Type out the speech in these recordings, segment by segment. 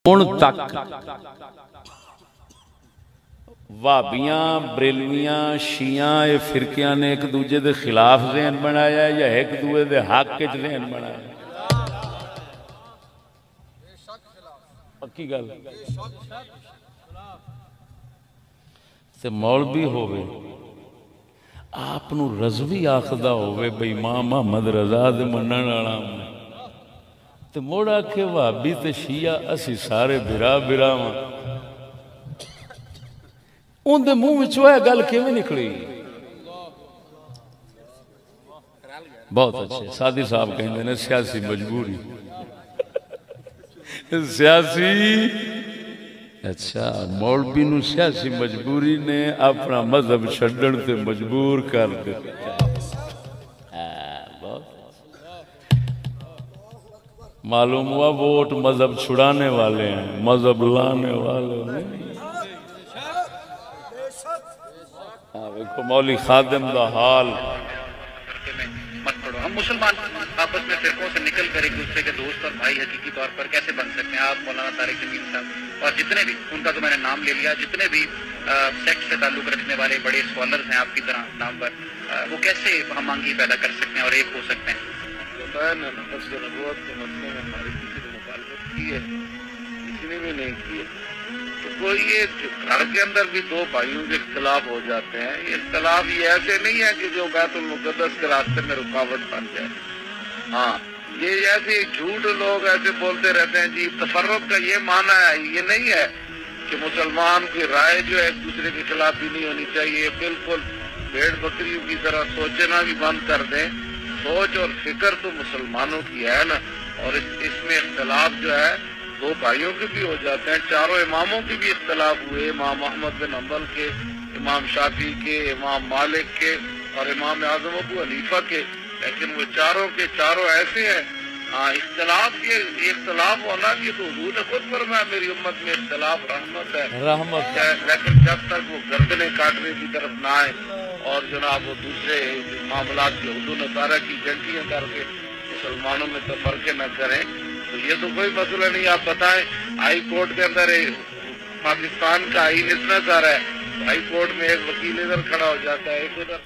ہن تک وہابیاں بریلویاں شیعہ اے فرقیاں نے ایک دوجے دے خلاف ذہن بنایا یا ایک دوجے دے حق وچ ذہن بنایا؟ پکی گل تے مولوی ہوے آپ نو رضوی آخدا ہوے بھئی امام محمد رضا دے منن والا تے موڑ آکھے وہابی تے شیعہ اسی سارے بھرا بھرا ہاں، ان دے منہ وچوں اے گل کیویں نکلی؟ بہت اچھے سادی صاحب کہندے نے سیاسی مجبوری سیاسی اچھا مولوی نو سیاسی مجبوری نے اپنا مذہب چھڈن تے مجبور کر دتا۔ معلوم ہوا ووٹ مذہب چھڑانے والے ہیں، مذہب لانے والے نہیں۔ دیکھو مولی خادم دا حال۔ ہم مسلمان آپس میں فرقوں سے نکل کر ایک دوسرے کے دوست اور بھائی حقیقی طور پر کیسے بن سکتے ہیں؟ آپ مولانا طارق جمیل صاحب اور جتنے بھی ان کا تو میں نے نام لے لیا، جتنے بھی سیکٹ سے تعلق رکھنے والے بڑے اسکالرز ہیں آپ کی طرح نام پر، وہ کیسے ہم آہنگی پیدا کر سکتے ہیں اور ایک ہو سکتے ہیں؟ نفس نبوت کے مسئلے میں ہماری کسی نے مخالفت کی ہے، کسی نے بھی نہیں کی ہے، تو کوئی یہ گھر کے اندر بھی دو بھائیوں کے اختلاف ہو جاتے ہیں، یہ اختلاف یہ ایسے نہیں ہے کہ جو بیت المقدس کے راستے میں رکاوٹ بن جائے۔ ہاں یہ ایسے جھوٹ لوگ ایسے بولتے رہتے ہیں جی تفرق کا یہ معنی ہے، یہ نہیں ہے کہ مسلمان کی رائے جو ہے ایک دوسرے کے خلاف بھی نہیں ہونی چاہیے، بالکل بھیڑ بکریوں کی طرح سوچنا بھی بند کر دیں۔ سوچ اور فکر تو مسلمانوں کی ہے نا، اور اس میں اختلاف جو ہے دو بھائیوں کے بھی ہو جاتے ہیں، چاروں اماموں کے بھی اختلاف ہوئے، امام احمد بن حنبل کے، امام شافعی کے، امام مالک کے اور امام اعظم ابو حنیفہ کے، لیکن وہ چاروں کے چاروں ایسے ہیں۔ اختلاف یہ اختلاف ہونا کہ تو حضور نے خود فرمایا میری امت میں اختلاف رحمت ہے، رحمت ہے، لیکن جب تک وہ گردنیں کاٹنے کی طرف نہ آئے اور جناب وہ دوسرے معاملات کے حدود نظارہ کی جنٹیاں کر کے مسلمانوں میں تفرقے نہ کریں تو یہ تو کوئی مسئلہ نہیں۔ آپ بتائیں ہائی کورٹ کے اندر پاکستان کا آئین اتنا سارا ہے، ہائی کورٹ میں ایک وکیل ادھر کھڑا ہو جاتا ہے، ایک ادھر۔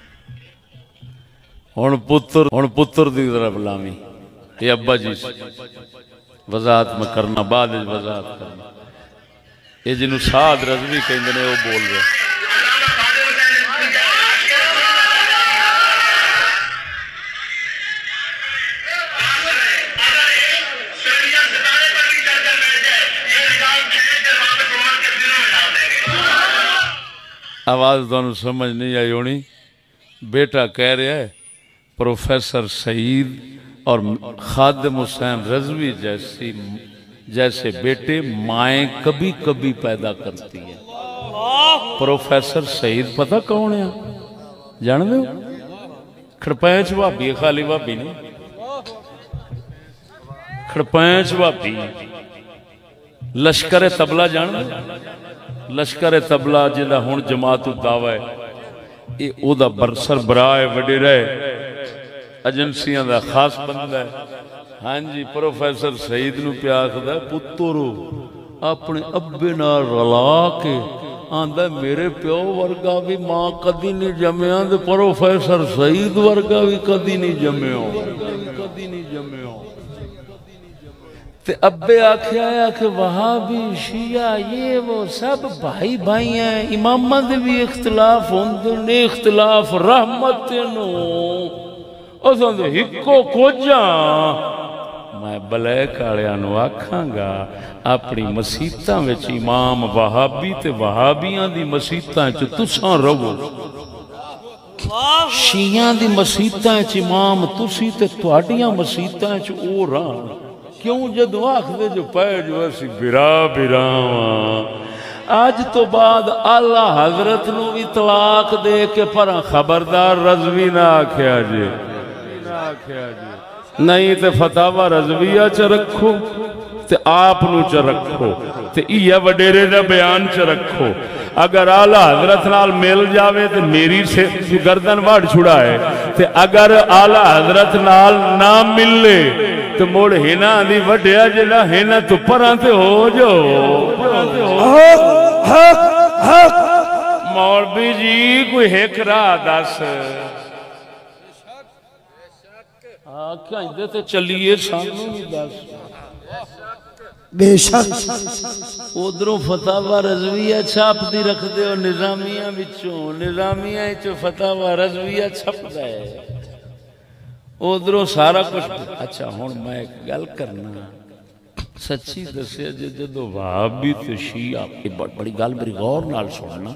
ہن پتر دی طرف لامی یہ ابا جی وضاحت میں کرنا، بعد وضاحت کرنا، یہ جنہوں سعد رضوی کہندے نے وہ بول رہے آواز دونوں سمجھ نہیں آئی ہونی۔ بیٹا کہہ رہا ہے پروفیسر سعید اور خادم حسین رضوی جیسے بیٹے مائیں کبھی کبھی پیدا کرتی ہیں۔ پروفیسر سعید پتہ کون ہے؟ جان دو کھڑپینچ بھابی، خالی بھابی نہیں، کھڑپینچ بھابی لشکر تبلا جان دو؟ لشکر تبلا جہاں ہن جماعت الدعویٰ ہے، یہ او دا سربراہ ہے، وڈیرا ہے، ایجنسیاں دا خاص بندہ ہے۔ ہاں جی پروفیسر سعید نو پیا آکھدا پترو اپنے ابے نال رلا کے آندا میرے پیو ورگا بھی ماں کدی نہیں جمیا تے پروفیسر سعید ورگا بھی کدی نہیں جمیا تے ابے آکھیا ہے کہ وہابی شیعہ یہ وہ سب بھائی بھائی ہیں، اماماں دے بھی اختلاف ہوندے نے، اختلاف رحمت نو اساں دے ہکو کوجاں۔ میں بلیک آلیاں نو آکھاں گا اپنی مسیتاں وچ امام وہابی تے وہابیاں دی مسیتاں وچ تساں رہو، شیعیاں دی مسیتاں وچ امام تسی تے تہاڈیاں مسیتاں وچ او رہن۔ کیوں جدو آخدے جو پے جو اسی برا براواں، آج تو بعد اللہ حضرت نو بھی طلاق دے کے پر خبردار رضوی نہ آکھیا جی، نہیں تے فتاوی رضویہ چ رکھو تے آپ نو چ رکھو تے ایہ وڈیرے دا بیان چ رکھو۔ اگر اعلیٰ حضرت نال مل جاوے تے میری سے گردن واڑ چھڑائے تے اگر اعلیٰ حضرت نال نہ ملے تو مڑ ہینا دی وڈیا جڑا ہینا تو پراں تے ہو جو مولوی جی کوئی ایک راہ دس کیا اندے تے چلیے سانوں ہی دس بے شک ادھروں فتاوی رضویہ چھاپ دی رکھ دے ہو نظامیہ وچوں نظامیہ وچوں فتاوی رضویہ چھپدا ہے ادھروں سارا کچھ اچھا ہن میں ایک گل کرنا سچی دسیا جے جدوں وہابی تے شیعہ بڑی گل میری غور نال سننا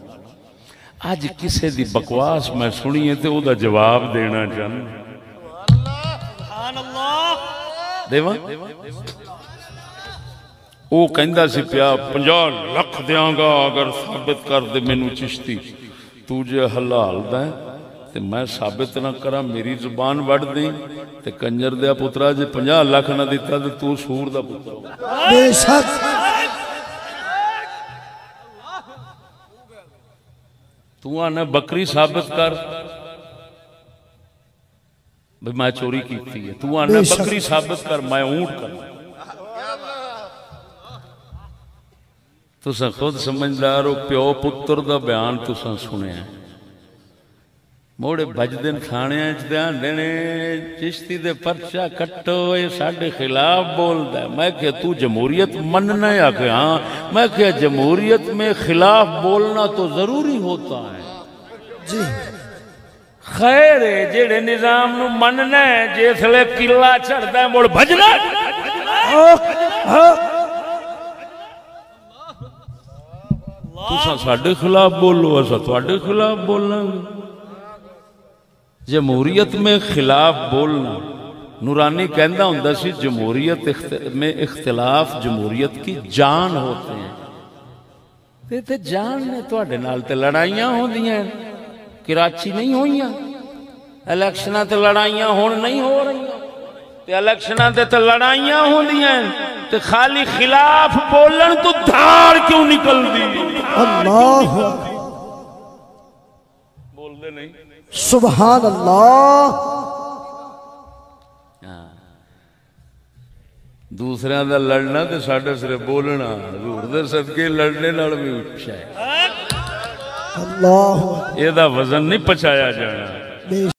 اج کسے دی بکواس میں سنی ہے تے او دا جواب دینا چاہنا سبحان اللہ دیواں وہ کہندا سی پیا 50 لاکھ دیاں گا اگر ثابت کر دے مینوں چشتی تو جے حلال دا تے میں ثابت نہ کراں میری زبان وڑ دیں تے کنجر دیا پترا جے 50 لاکھ نہ دیتا تے تو سور دا پتر بے شک تو آنا بکری ثابت کر بھئی میں چوری کیتی ہے تو آنا بکری ثابت کر میں اونٹ کر تساں خود سمجھدار ہو پیو پتر دا بیان تساں سنے ہیں موڑے بجدن کھانے دھیان دینے چشتی دے پرچہ کٹو یہ ساڑھے خلاف بول دا میں کہ تو جمہوریت مننا یا کہ ہاں میں کہ جمہوریت میں خلاف بولنا تو ضروری ہوتا ہے جی خیر ہے جیڑے نظام نو مننا ہے جیس لے قلعہ چڑھتا ہے موڑ بھجنا تساں ساڑھے خلاف بولو ایسا تواڈے خلاف بولنا جمہوریت میں خلاف بولنا نورانی کہندہ ہوندا سی جمہوریت میں اختلاف جمہوریت کی جان ہوتے ہیں تے جان نے تواڈے نال تے لڑائیاں ہوندیاں کراچی نہیں ہوئیاں الیکشناں تے لڑائیاں ہون نہیں ہو رہی تے الیکشناں تے لڑائیاں ہوندیاں تے خالی خلاف بولن تو دھاڑ کیوں نکل دی اللہ بول دے نہیں سبحان اللہ دوسرے دا لڑنا تے ساڑھے سرے بولنا حضور دے صدقے لڑنے نال بھی اچھا ہے اللہ یہ دا وزن نہیں پچایا جانا